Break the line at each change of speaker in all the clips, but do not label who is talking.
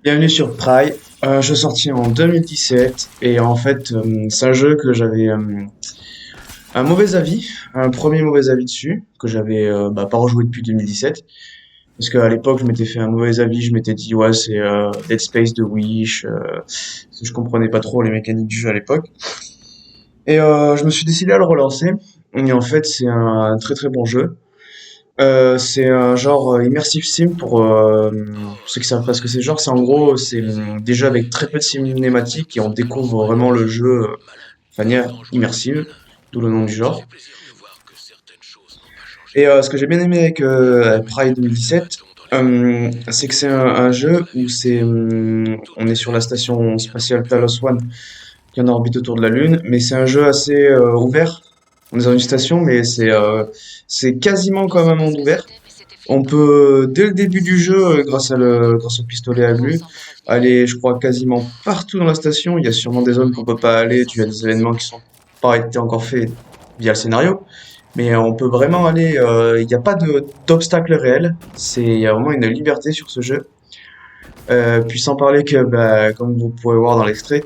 Bienvenue sur Pride. Je sorti en 2017 et en fait c'est un jeu que j'avais un mauvais avis, un premier mauvais avis dessus que j'avais pas rejoué depuis 2017 parce qu'à l'époque je m'étais fait un mauvais avis, je m'étais dit ouais c'est Dead Space de Wish, parce que je comprenais pas trop les mécaniques du jeu à l'époque et je me suis décidé à le relancer et en fait c'est un très très bon jeu. C'est un genre immersive sim pour ceux qui savent pas ce que c'est. Genre, c'est en gros, c'est des jeux avec très peu de cinématiques et on découvre vraiment le jeu de manière immersive, d'où le nom du genre. Et ce que j'ai bien aimé avec Pride 2017, c'est que c'est un jeu où on est sur la station spatiale Talos One qui est en orbite autour de la Lune, mais c'est un jeu assez ouvert. On est dans une station, mais c'est quasiment comme un monde ouvert. On peut, dès le début du jeu, grâce au pistolet à glu, aller, je crois, quasiment partout dans la station. Il y a sûrement des zones qu'on peut pas aller, tu as des événements qui sont pas été encore faits via le scénario. Mais on peut vraiment aller, il n'y a pas d'obstacle réel. Il y a vraiment une liberté sur ce jeu. Puis sans parler que, bah, comme vous pouvez voir dans l'extrait,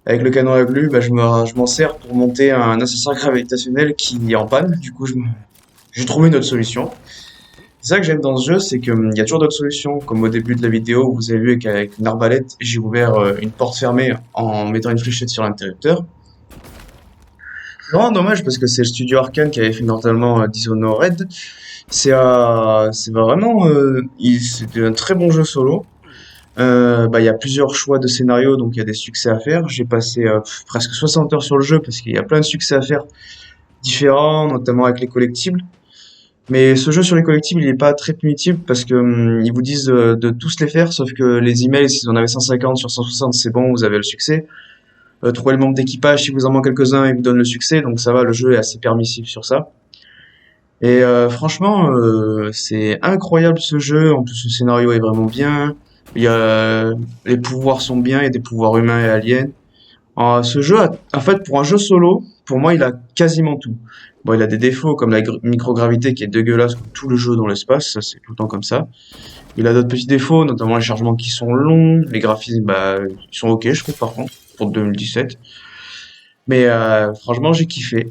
avec le canon à glu, bah, je m'en sers pour monter un ascenseur gravitationnel qui est en panne. Du coup, j'ai trouvé une autre solution. C'est ça que j'aime dans ce jeu, c'est qu'il y a toujours d'autres solutions, comme au début de la vidéo où vous avez vu qu'avec une arbalète, j'ai ouvert une porte fermée en mettant une fléchette sur l'interrupteur. C'est vraiment dommage parce que c'est le studio Arkane qui avait fait notamment Dishonored. C'est vraiment, c'est un très bon jeu solo. Il y a plusieurs choix de scénarios, donc il y a des succès à faire. J'ai passé presque 60 heures sur le jeu parce qu'il y a plein de succès à faire différents, notamment avec les collectibles. Mais ce jeu sur les collectibles, il est pas très punitif parce que ils vous disent de tous les faire, sauf que les emails, si vous en avez 150 sur 160, c'est bon, vous avez le succès. Trouver le membre d'équipage, si vous en manque quelques-uns, il vous donne le succès, donc ça va, le jeu est assez permissif sur ça. Et franchement, c'est incroyable ce jeu. En plus, le scénario est vraiment bien. Il y a les pouvoirs sont bien, il y a des pouvoirs humains et aliens. Ce jeu, en fait, pour un jeu solo, pour moi, il a quasiment tout. Bon, il a des défauts comme la microgravité qui est dégueulasse comme tout le jeu dans l'espace, ça c'est tout le temps comme ça. Il a d'autres petits défauts, notamment les chargements qui sont longs, les graphismes, bah, ils sont ok, je trouve par contre, pour 2017. Mais franchement, j'ai kiffé.